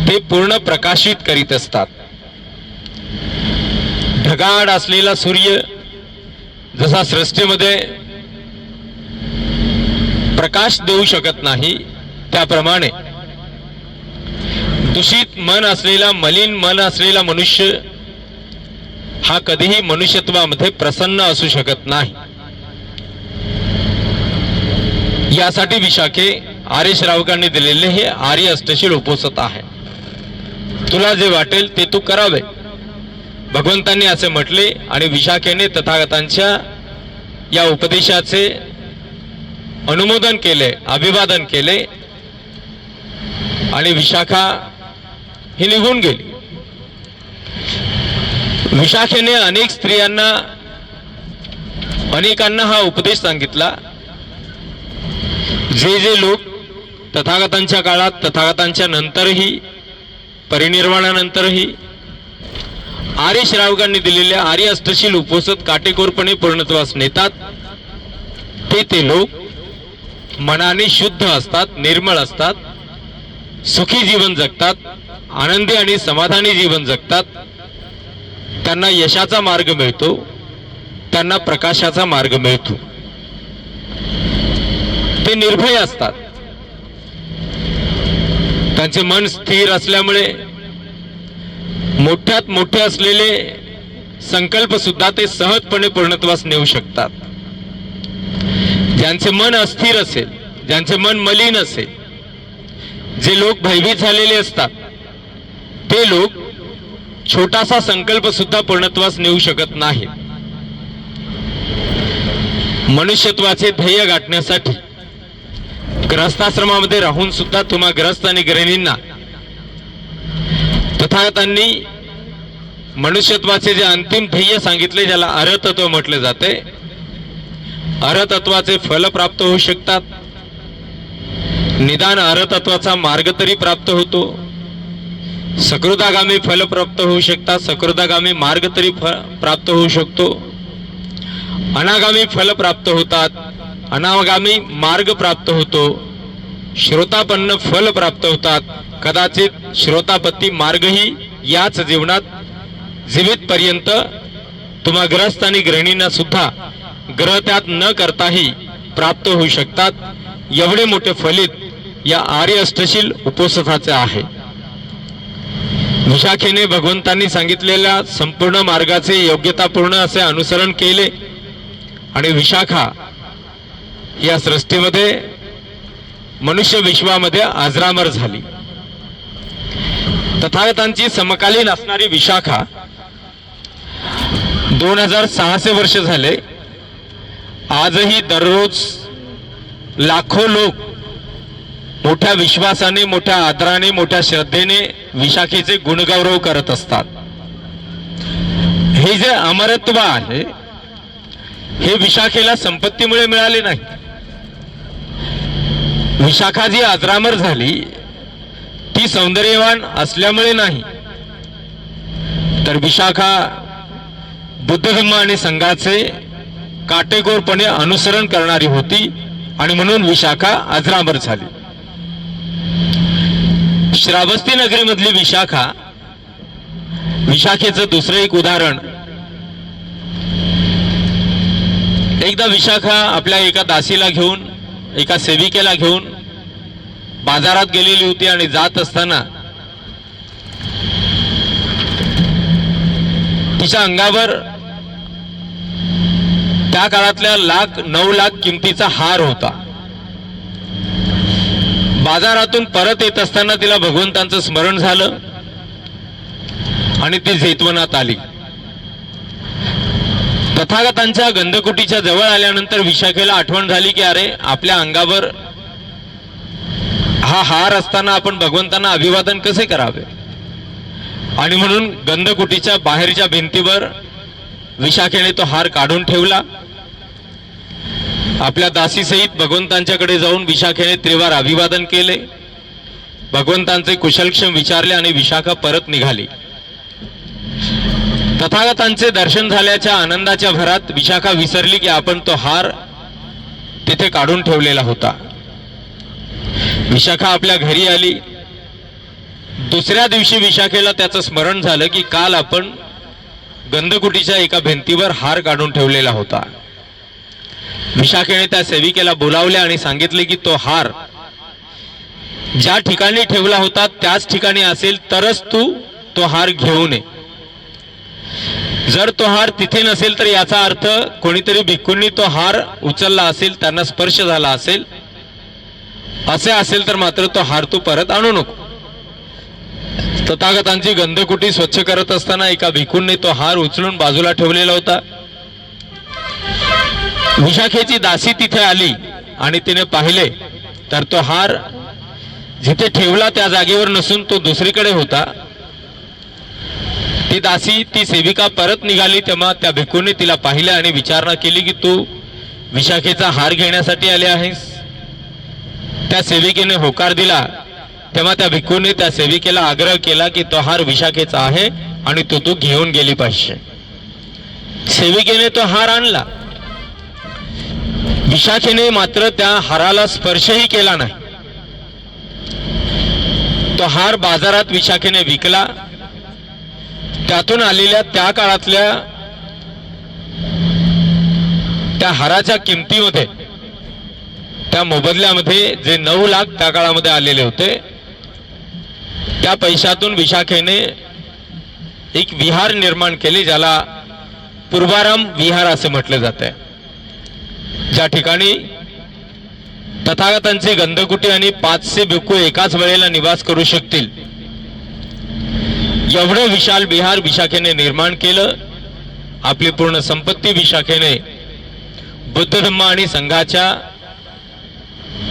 ते पूर्ण प्रकाशित करीत असतात. ढगाळ असलेला सूर्य जसा सृष्टीमध्ये प्रकाश देऊ शकत नाही, त्याप्रमाणे दूषित मन असलेला, मलिन मन असलेला मनुष्य हा कधीही मनुष्यत्वामध्ये प्रसन्न असू शकत नाही. यासाठी विशाखे आर्य श्रावकांनी दिलेले हे आर्य अष्टशील उपोषित आहे. तुला जे वाटेल ते तू करावे, भगवंतांनी असे म्हटले. आणि विशाखेने तथागतांच्या या उपदेशाचे अनुमोदन केले, अभिवादन केले आणि विशाखा ही निघून गेली. विशाखेने अनेक स्त्रियांना, अनेकांना हा उपदेश सांगितला. जे जे लोक तथागतांच्या काळात, तथागतांच्या नंतरही, परिनिर्वाणानंतरही आर्य श्रावकांनी दिलेल्या आर्य अष्टशील उपोषित काटेकोरपणे पूर्णत्वास नेतात, ते लोक मनाने शुद्ध असतात, निर्मळ असतात, सुखी जीवन जगतात, आनंदी आणि समाधानी जीवन जगतात. त्यांना यशाचा मार्ग मिळतो, त्यांना प्रकाशाचा मार्ग मिळतो. ते निर्भय असतात. त्यांचे मन स्थिर असल्यामुळे मोठ्यात मोठे असलेले संकल्प सुद्धा ते सहजपणे पूर्णत्वास नेऊ शकतात. ज्यांचे मन अस्थिर असेल, ज्यांचे मन मलिन असेल, जे लोक भयभीत झालेले असतात, ते लोक छोटासा संकल्प सुद्धा पूर्णत्वास नेऊ शकत नाही. मनुष्यत्वाचे ध्येय गाठण्यासाठी ग्रहस्थाश्रमामध्ये राहून सुद्धा तुम्हा ग्रहस्थ आणि गृहिणींना तथागतांनी मनुष्यत्वाचे जे अंतिम ध्येय सांगितले, ज्याला अरहतत्व म्हटले जाते, अरहतत्वाचे फल प्राप्त होऊ शकतात. निदान अरहतत्वाचा मार्ग तरी प्राप्त होतो. सकृदागामी फल प्राप्त होऊ शकतात, सकृदागामी मार्ग तरी प्राप्त होऊ शकतो. अनागामी फल प्राप्त होतात, अनागामी मार्ग प्राप्त होतो. श्रोतापन्न फल प्राप्त होतात. कदाचित श्रोतापत्ती मार्गही याच जीवनात जीवित पर्यंत तुम्हा ग्रहस्थ आणि गृहिणींना सुद्धा ग्रह त्यात न करताही प्राप्त होऊ शकतात. एवढे मोठे फलित या आर्य अष्टशील उपोषिताचे आहे. विशाखेने भगवंतांनी सांगितलेल्या संपूर्ण मार्गाचे योग्यतापूर्ण असे अनुसरण केले आणि विशाखा या सृष्टीमध्ये, मनुष्य विश्वामध्ये अजरामर झाली. तथागतांची समकालीन असणारी विशाखा 2600 वर्ष झाले. आजही दररोज लाखो लोक मोठ्या विश्वासाने, मोठ्या आदराने, मोठ्या श्रद्धेने विशाखेचे गुणगौरव करत असतात. हे जे अमरत्व आहे, हे विशाखेला संपत्तीमुळे मिळाले नाही. विशाखा जी अजरामर झाली ती सौंदर्यवान असल्यामुळे नाही, तर विशाखा बुद्ध धम्म आणि संघाचे काटेकोरपणे अनुसरण करणारी होती आणि म्हणून विशाखा अजरामर झाली. श्रावस्ती नगरीमधली विशाखा, विशाखेचं दुसरं एक उदाहरण. एकदा विशाखा आपल्या एका दासीला घेऊन, एका सेविकेला घेऊन बाजारात गेलेली होती आणि जात असताना तिच्या अंगावर त्या काळातल्या 9 लाख किमतीचा हार होता. बाजारातून परत येत असताना तिला भगवंतांचं स्मरण झालं आणि ती जेतवनात आली. तथागतांच्या गंधकुटीच्या जवळ आल्यानंतर विशाखेला आठवण झाली की अरे, आपल्या अंगावर हा हार असताना आपण भगवंतांना अभिवादन कसे करावे. आणि म्हणून गंधकुटीच्या बाहेरच्या भिंतीवर विशाखेने तो हार काढून ठेवला. आपल्या दासीसहित भगवंतांच्याकडे जाऊन विशाखेने त्रिवार अभिवादन केले, भगवंतांचे कुशलक्षेम विचारले आणि विशाखा परत निघाली. तथागतांचे दर्शन झाल्याच्या आनंदाच्या भरात विशाखा विसरली की आपण तो हार तिथे काढून ठेवलेला होता. विशाखा आपल्या घरी आली. दुसऱ्या दिवशी विशाखेला त्याचं स्मरण झालं की काल आपण गंधकुटीच्या एका भिंतीवर हार काढून ठेवलेला होता. विशाखेने त्या सेविकेला बोलावले आणि सांगितले की तो हार ज्या ठिकाणी ठेवला होता त्याच ठिकाणी असेल तरच तू तो हार घेऊन ये. जर तो हार तिथे नसेल तर याचा अर्थ कोणीतरी भिक्खूंनी तो हार उचलला असेल, त्यांना स्पर्श झाला असेल. असे असेल तर मात्र तो हार तू परत आणू नको. तथागतांची गंधकुटी स्वच्छ करत असताना एका भिक्खूंनी तो हार उचलून बाजूला ठेवलेला होता. विशाखेची दासी तिथे आली आणि तिने पाहिले तर तो हार जिथे ठेवला त्या जागेवर नसून तो दुसरीकडे होता. ती दासी, ती सेविका परत निघाली तेव्हा त्या भिक्खूंनी तिला पाहिले आणि विचारणा केली की तू विशाखेचा हार घेण्यासाठी आले आहेस. त्या सेविकेने होकार दिला. तेव्हा त्या भिक्खूंनी त्या सेविकेला आग्रह केला की तो हार विशाखेचा आहे आणि तो तू घेऊन गेली पाहिजे. सेविकेने तो हार आणला. विशाखेने मात्र त्या हाराला स्पर्शही केला नाही. तो हार बाजारात विशाखेने विकला. त्यातून आलेल्या त्या काळातल्या त्या हाराच्या किमतीमध्ये, त्या मोबदल्यामध्ये जे 9 लाख त्या काळामध्ये आलेले होते, त्या पैशातून विशाखेने एक विहार निर्माण केले ज्याला पूर्वाराम विहार असे म्हटले जाते, ज्या ठिकाणी तथागतांचे गंधकुटी आणि 500 भिक्खू एकाच वेळेला निवास करू शकतील एवढे विशाल विहार विशाखेने निर्माण केलं. आपली पूर्ण संपत्ती विशाखेने बुद्ध धम्म आणि संघाच्या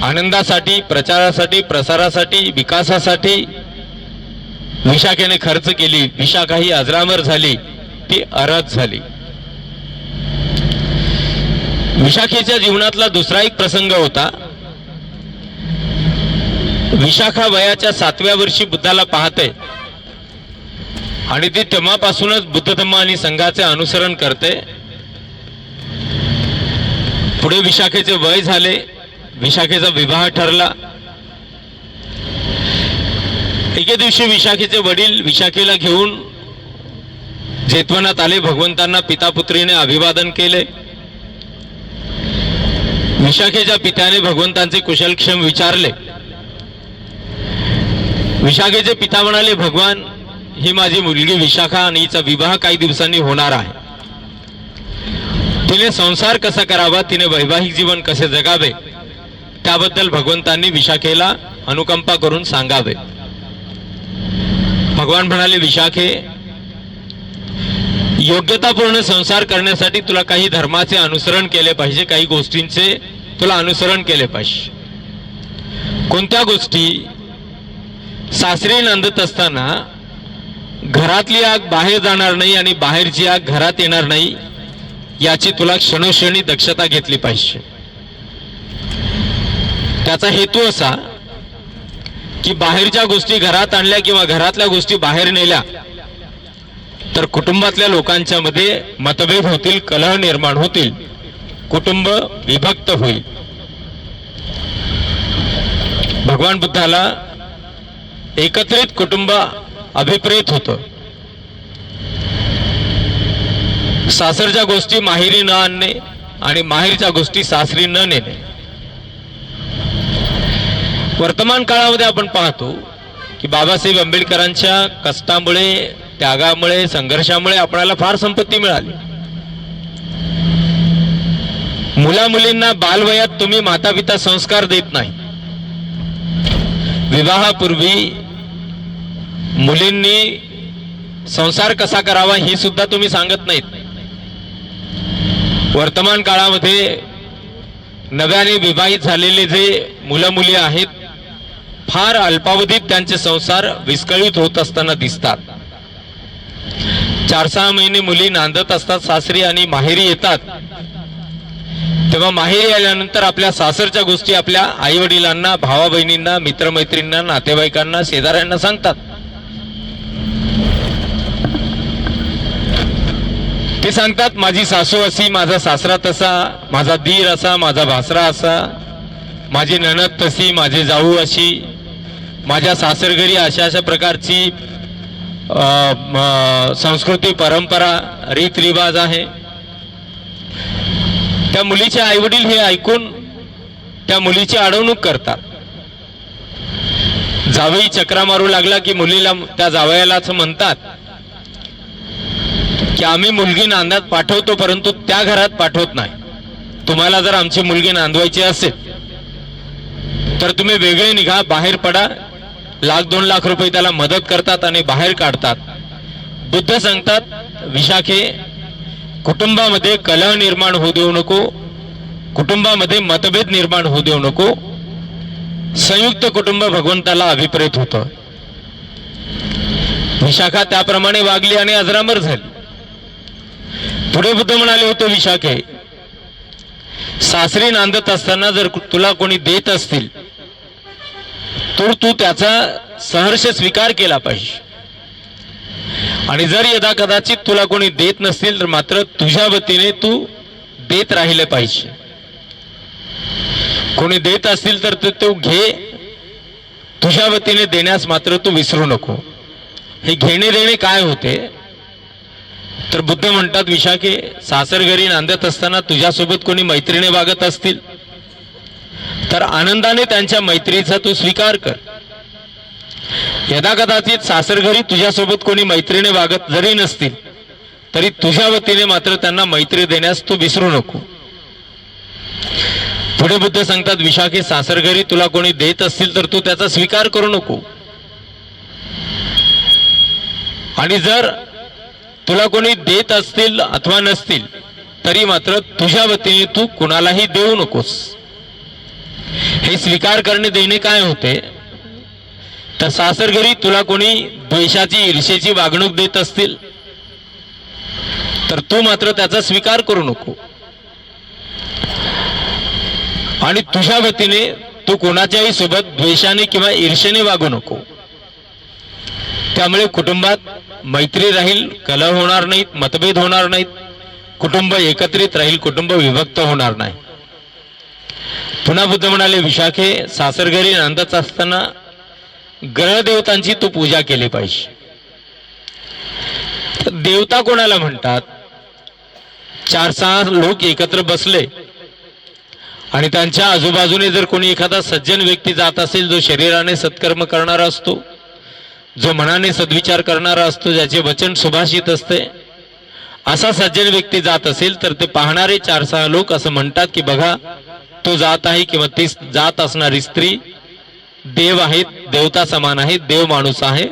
आनंदासाठी, प्रचारासाठी, प्रसारासाठी, विकासासाठी विशाखेने खर्च केली. विशाखा ही अजरामर झाली, ती अरहत झाली. विशाखेच्या जीवनातला दुसरा एक प्रसंग होता. विशाखा वयाच्या 7व्या वर्षी बुद्धाला पाहते आणि ती तेव्हापासूनच बुद्ध धम्म आणि संघाचे अनुसरण करते. पुढे विशाखेचे वय झाले. विशाखेचा विवाह ठरला. एके दिवशी विशाखेचे वडील विशाखेला घेऊन जेतवनात आले. भगवंतांना पिता पुत्रीने अभिवादन केले. विशाखेच्या पित्याने भगवंतांचे कुशलक्षेम विचारले. विशाखेचे पिता म्हणाले, भगवान, ही माझी मुलगी विशाखा आणि हिचा विवाह काही दिवसांनी होणार आहे. तिने संसार कसा करावा, तिने वैवाहिक जीवन कसे जगावे, त्याबद्दल भगवंतांनी विशाखेला अनुकंपा करून सांगावे. भगवान म्हणाले, विशाखे, योग्यतापूर्ण संसार करण्यासाठी तुला काही धर्माचे अनुसरण केले पाहिजे, काही गोष्टींचे तुला अनुसरण केले पाहिजे. कोणत्या गोष्टी? सासरी नांदत असताना घरातली आग बाहेर जाणार नाही आणि बाहेरची आग घरात येणार नाही, याची तुला क्षणोक्षणी दक्षता घेतली पाहिजे. त्याचा हेतू असा की बाहेरच्या गोष्टी घरात आणल्या किंवा घरातल्या गोष्टी बाहेर नेल्या तर कुटुंबातल्या लोकांच्या मध्ये मतभेद होतील, कलह निर्माण होतील, कुटुंब विभक्त होईल. भगवान बुद्धाला एकत्रित कुटुंब अभिप्रेत होतं. सासरच्या गोष्टी माहेरी न आणणे आणि माहेरच्या गोष्टी सासरी न नेणे. वर्तमान काळामध्ये आपण पाहतो की बाबासाहेब आंबेडकरांच्या कष्टामुळे, त्यागामुळे, संघर्षामुळे आपल्याला फार संपत्ती मिळाली. मुला मुलींना बालवयात तुम्ही माता पिता संस्कार देत नाही. विवाहापूर्वी मुलींनी संसार कसा करावा हे सुद्धा तुम्ही सांगत नाहीत. वर्तमान काळामध्ये नव्याने विवाहित झालेले जे मुलं मुली आहेत, फार अल्पावधीत त्यांचे संसार विस्कळीत होत असताना दिसतात. 4-6 महिने मुली नांदत असतात सासरी आणि माहेरी येतात. तेव्हा माहेरी आल्यानंतर आपल्या सासरच्या गोष्टी आपल्या आई वडिलांना, भावा बहिणींना, मित्रमैत्रिणींना, नातेवाईकांना, शेजाऱ्यांना सांगतात. ते सांगतात, माझी सासू अशी, माझा सासरा तसा, माझा दीर असा, माझा भासरा असा, माझी नणद तशी, माझे जाऊ अशी, माझ्या सासरघरी अशा अशा प्रकारची संस्कृती परंपरा रीतरिवाज आहे. त्या मुलीचे आईवडील हे ऐकून त्या मुलीची अडवणूक करतात. जावई चक्रा मारू लागला की मुलीला त्या जावयाला असं म्हणतात की आम्ही मुलगी नांदात पाठवतो परंतु त्या घरात पाठवत नाही. तुम्हाला जर आमची मुलगी नांदवायची असेल तर तुम्ही वेगळे निघा, बाहेर पडा. 1,00,000-2 लाख रुपये त्याला मदत करतात आणि बाहेर काढतात. बुद्ध सांगतात विशाखे, कुटुंबामध्ये कलह निर्माण होऊ देऊ नको, कुटुंबामध्ये मतभेद निर्माण होऊ देऊ नको. संयुक्त कुटुंब भगवंताला अभिप्रेत होतं. विशाखा त्याप्रमाणे वागली आणि अजरामर झाली. पुढे बुद्ध म्हणाले होते विशाखे, सासरी नांदत असताना जर तुला कोणी देत असतील तर तू त्याचा सहर्ष स्वीकार केला पाहिजे. आणि जर यदा कदाचित तुला कोणी देत नसतील तर मात्र तुझ्या वतीने तू देत राहिले पाहिजे. कोणी देत असतील तर तू घे, तुझ्या वतीने देण्यास मात्र तू विसरू नको. हे घेणे देणे काय होते तर बुद्ध म्हणतात विशाखे, सासरघरी नांदत असताना तुझ्यासोबत कोणी मैत्रीने वागत असतील तर आनंदाने त्यांच्या मैत्रीचा तू स्वीकार कर. यदा कदाचित सासरघरी तुझ्यासोबत कोणी मैत्रीने वागत जरी नसतील तरी तुझ्या वतीने मात्र त्यांना मैत्री देण्यास तू विसरू नको. पुढे बुद्ध सांगतात विशाखे, सासरघरी तुला कोणी देत असतील तर तू त्याचा स्वीकार करू नको. आणि जर तुला कोणी देत असतील अथवा नसतील तरी मात्र तुझ्या वतीने तू कुणालाही देऊ नकोस. हे स्वीकार करणे देणे काय होते तर सासरघरी तुला कोणी द्वेषाची ईर्षेची वागणूक देत असतील तर तू मात्र त्याचा स्वीकार करू नको. आणि तुझ्या वतीने तू कोणाच्याही सोबत द्वेषाने किंवा ईर्षेने वागू नको. त्यामुळे कुटुंबात मैत्री राहील, कलह होणार नाहीत, मतभेद होणार नाहीत, कुटुंब एकत्रित राहील, कुटुंब विभक्त होणार नाही. पुन्हा बुद्ध म्हणाले विशाखे, सासरघरी नांदत असताना ग्रह देवतांची तू पूजा केली पाहिजे. देवता कोणाला म्हणतात? 4-6 लोक एकत्र बसले आणि त्यांच्या आजूबाजूने जर कोणी एखादा सज्जन व्यक्ती जात असेल जो शरीराने सत्कर्म करणारा असतो, जो मनाने सद्विचार करणारा असतो, ज्याचे वचन सुभाषित असते, असा सज्जन व्यक्ती जात असेल तर ते पाहणारे 4-6 लोक असं म्हणतात की बघा तो जात आहे किंवा ती जात असणारी स्त्री देव आहेत, देवता समान आहे, देव माणूस आहे,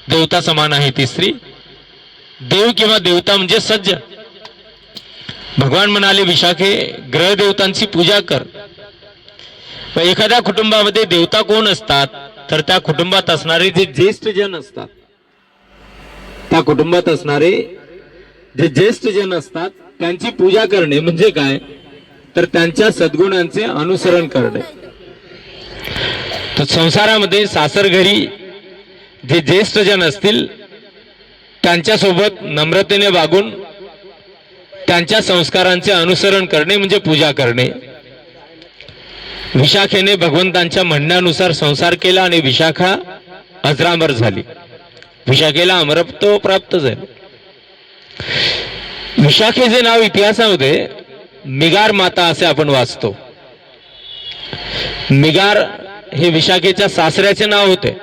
देवता समान आहे ती स्त्री. देव किंवा देवता म्हणजे सज्जन. भगवान म्हणाले विशाखे, ग्रह देवतांची पूजा कर. एखाद्या कुटुंबामध्ये देवता कोण असतात तर त्या कुटुंबात असणारे जे ज्येष्ठ जन असतात, त्या कुटुंबात असणारे जे ज्येष्ठ जन असतात त्यांची पूजा करणे म्हणजे काय तर त्यांच्या सद्गुणांचे अनुसरण करणे. तर संसारामध्ये सासरघरी जे ज्येष्ठ जन असतील त्यांच्यासोबत नम्रतेने वागून त्यांच्या संस्कारांचे अनुसरण करणे म्हणजे पूजा करणे. विशाखेने भगवंतांच्या म्हणण्यानुसार संसार केला आणि विशाखा अजरामर झाली. विशाखेला अमरत्व प्राप्त झाले. विशाखेचे नाव इतिहासामध्ये मिगार माता असे आपण वाचतो. मिगार हे विशाखेच्या सासऱ्याचे नाव होते.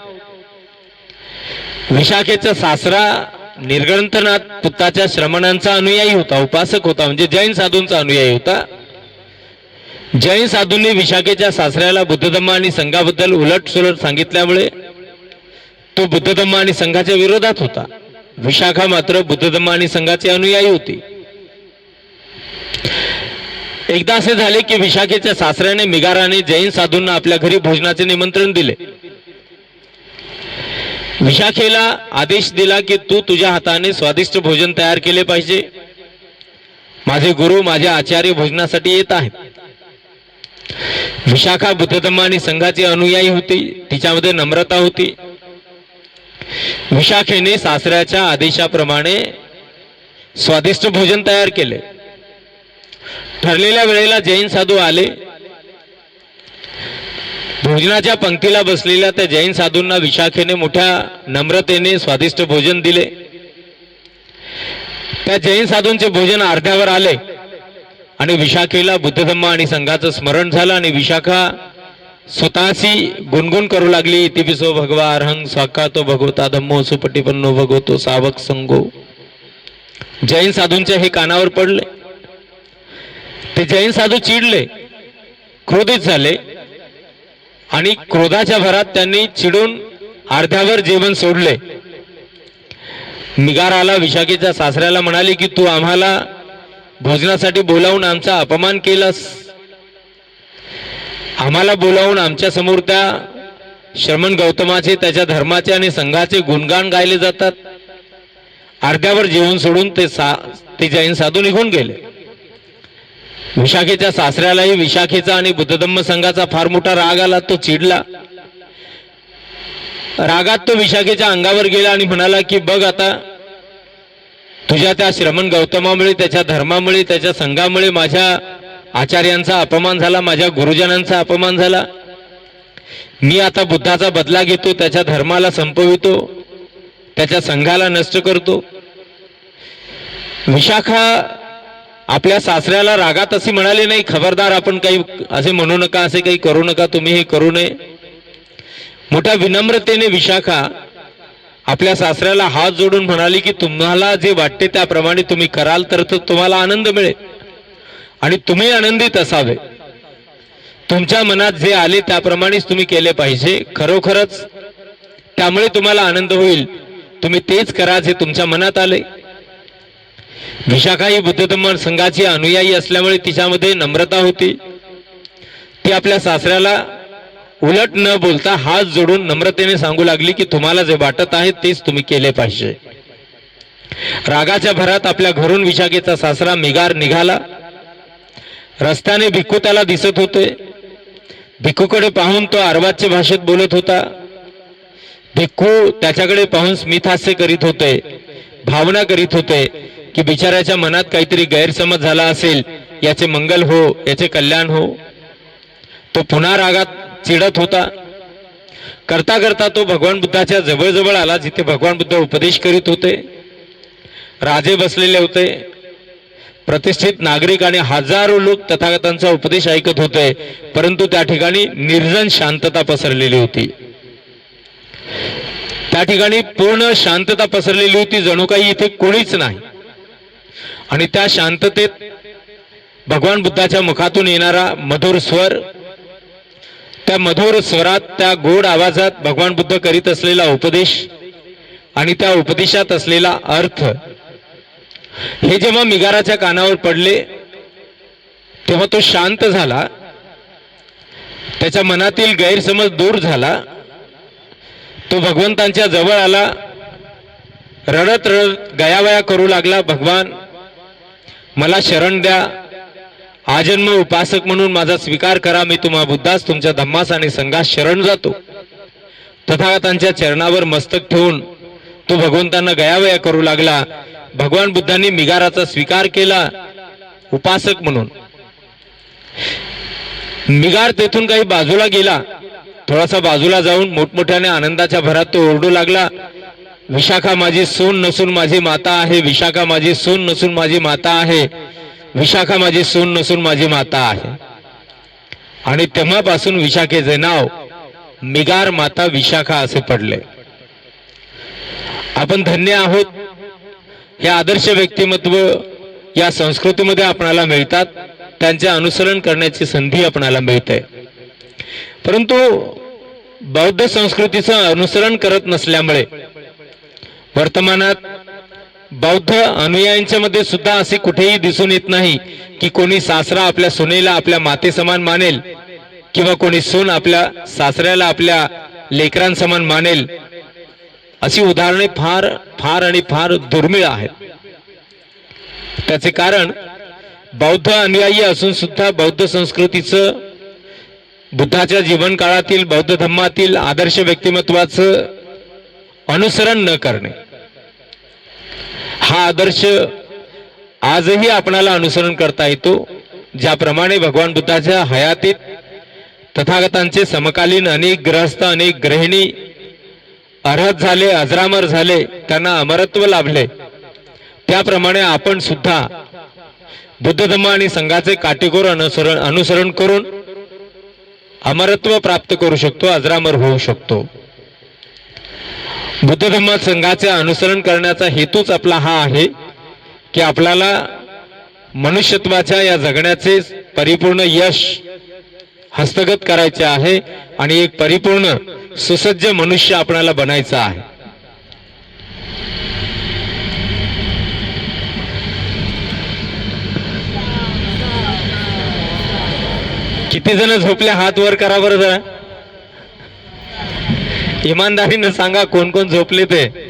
विशाखेचा सासरा निर्ग्रंथनाथ पुत्ताच्या श्रमणांचा अनुयायी होता, उपासक होता, म्हणजे जैन साधूंचा अनुयायी होता. जैन साधूंनी विशाखेच्या सासऱ्याला बुद्धधम्म आणि संघाबद्दल उलटसुलट सांगितल्यामुळे तो बुद्धधम्म आणि संघाच्या विरोधात होता. विशाखा मात्र बुद्धधम्म आणि संघाची अनुयायी होती. एकदा असे झाले की विशाखेच्या सासऱ्याने मिगाराने जैन साधूंना आपल्या घरी भोजनाचे निमंत्रण दिले. विशाखेला आदेश दिला की तू तुझ्या हाताने स्वादिष्ट भोजन तयार केले पाहिजे. माझे गुरु, माझे आचार्य भोजनासाठी येत आहेत. विशाखा बुद्धधम्म आणि संघाची अनुयायी होती, तिच्यामध्ये नम्रता होती. विशाखेने सासऱ्याच्या आदेशाप्रमाणे स्वादिष्ट भोजन तयार केले. ठरलेल्या वेळेला जैन साधू आले. भोजनाच्या पंक्तीला बसलेल्या त्या जैन साधूंना विशाखेने मोठ्या नम्रतेने स्वादिष्ट भोजन दिले. त्या जैन साधूंचे भोजन अर्ध्यावर आले आणि विशाखेला बुद्ध धम्म आणि संघाचं स्मरण झालं आणि विशाखा स्वतःशी गुणगुण करू लागली. इतिपिसो भगवा अर्हंग स्वाकातो भगवता धम्मो सुपटिपन्नो भगवतो सावक संगो. जैन साधूंच्या हे कानावर पडले. ते जैन साधू चिडले, क्रोधित झाले आणि क्रोधाच्या भरात त्यांनी चिडून अर्ध्यावर जेवण सोडले. मिगाराला विशाखेच्या सासऱ्याला म्हणाले की तू आम्हाला भोजनासाठी बोलावून आमचा अपमान केलास. आम्हाला बोलावून आमच्या समोर त्या श्रमण गौतमाचे, त्याच्या धर्माचे आणि संघाचे गुणगान गायले जातात. अर्ध्यावर जेवण सोडून ते जैन साधू निघून गेले. विशाखेच्या सासऱ्यालाही विशाखेचा आणि बुद्धधम्म संघाचा फार मोठा राग आला. तो चिडला. रागात तो विशाखेच्या अंगावर गेला आणि म्हणाला की बघ आता, तुझ्या त्या श्रमण गौतमामुळे, त्याच्या धर्मामुळे, त्याच्या संघामुळे माझ्या आचार्यांचा अपमान झाला, माझ्या गुरुजनांचा अपमान झाला. मी आता बुद्धाचा बदला घेतो, त्याच्या धर्माला संपवितो, त्याच्या संघाला नष्ट करतो. विशाखा आपल्या सासऱ्याला रागात असे म्हणाले नाही, खबरदार, आपण काही असे म्हणू नका, असे काही करू नका, तुम्ही हे करू नये. मोठ्या विनम्रतेने विशाखा आपल्या सासऱ्याला हात जोडून म्हणाली की तुम्हाला जे वाटते त्याप्रमाणे तुम्ही कराल तर तुम्हाला आनंद मिळेल आणि तुम्ही आनंदित असावे. तुमच्या मनात जे आले त्याप्रमाणेच तुम्ही केले पाहिजे. खरोखरच त्यामुळे तुम्हाला आनंद होईल. तुम्ही तेच करा जे तुमच्या मनात आले. विशाखा ही बुद्धधम्म संघाची अनुयायी असल्यामुळे तिच्यामध्ये नम्रता होती. ती आपल्या सासऱ्याला उलट न बोलता हात जोडून नम्रतेने सांगू लागली की तुम्हाला जे वाटत आहे तेच तुम्ही केले पाहिजे. रागाच्या भरात आपल्या घरून विशाखेचा सासरा मिगार निघाला. रस्त्याने भिक्खू त्याला दिसत होते. भिक्खूकडे पाहून तो अर्वाच्य भाषेत बोलत होता. भिक्खू त्याच्याकडे पाहून स्मितहास्य करीत होते, भावना करीत होते की बिचाऱ्याच्या मनात काहीतरी गैरसमज झाला असेल, याचे मंगल हो, याचे कल्याण हो. तो पुन्हा रागात चिडत होता. करता करता तो भगवान बुद्धाच्या जवळजवळ आला, जिथे भगवान बुद्ध उपदेश करीत होते. राजे बसलेले होते, प्रतिष्ठित नागरिक आणि हजारो लोक तथागतांचा उपदेश ऐकत होते. परंतु त्या ठिकाणी निर्जन शांतता पसरलेली होती. त्या ठिकाणी पूर्ण शांतता पसरलेली होती, जणू काही इथे कोणीच नाही. आणि त्या शांततेत भगवान बुद्धाच्या मुखातून येणारा मधुर स्वर, त्या मधुर स्वरात, त्या गोड आवाजात भगवान बुद्ध करीत असलेला उपदेश आणि त्या उपदेशात असलेला अर्थ, हे जेव्हा मिगाराच्या कानावर पडले तेव्हा तो शांत झाला. त्याच्या मनातील गैरसमज दूर झाला. तो भगवंतांच्या जवळ आला. रडत रडत गयावया करू लागला, भगवान मला शरण द्या, आजन्म उपासक म्हणून माझा स्वीकार करा. मी तुम्हा बुद्धास, तुमच्या धम्मास आणि संघास शरण जातो. तथागतांच्या चरणावर मस्तक ठेवून तो भगवंतांना गयावया करू लागला. भगवान बुद्धांनी मिगाराचा स्वीकार केला उपासक म्हणून. मिगार तेथून काही बाजूला गेला. थोडासा बाजूला जाऊन मोठमोठ्याने आनंदाच्या भरात तो ओरडू लागला, विशाखा माझी सून नसून माझी माता आहे, विशाखा माझी सून नसून माझी माता आहे, विशाखा माझी सून नसून माझी माता आहे. आणि तेव्हापासून विशाखेचे नाव मिगार माता विशाखा असे पडले. आपण धन्य आहोत. हे आदर्श व्यक्तिमत्व या संस्कृतीमध्ये आपणाला मिळतात, त्यांचे अनुसरण करण्याची संधी आपणाला मिळते. परंतु बौद्ध संस्कृतीचं अनुसरण करत नसल्यामुळे वर्तमानात बौद्ध अनुयायांच्या मध्ये सुद्धा असे कुठेही दिसून येत नाही की कोणी सासरा आपल्या सुनेला आपल्या माते समान मानेल किंवा कोणी सून आपल्या सासऱ्याला आपल्या लेकरांसमान मानेल. अशी उदाहरणे फार फार आणि फार दुर्मिळ आहेत. त्याचे कारण बौद्ध अनुयायी असून सुद्धा बौद्ध संस्कृतीचं, बुद्धाच्या जीवन काळातील बौद्ध धम्मातील आदर्श व्यक्तिमत्वाचं अनुसरण न करणे. हा आदर्श आजही आपणाला अनुसरण करता येतो. ज्याप्रमाणे भगवान बुद्धाच्या हयातीत तथागतांचे समकालीन अनेक ग्रहस्थ अनेक ग्रहिणी अर्हत झाले, अजरामर झाले, त्यांना अमरत्व लाभले, त्याप्रमाणे आपण सुद्धा बुद्ध धम्म आणि संघाचे काटेकोर अनुसरण करून अमरत्व प्राप्त करू शकतो, अजरामर होऊ शकतो. बुद्ध धम्म संघाचे अनुसरण करण्याचा हेतूच आपला हा आहे की आपल्याला मनुष्यत्वाच्या या जगण्याचे परिपूर्ण यश हस्तगत करायचे आहे आणि एक परिपूर्ण सुसज्ज मनुष्य आपल्याला बनायचं आहे. किती जण झोपले हात वर करा बरं जरा. इमानदारीनं सांगा कोण कोण झोपले ते.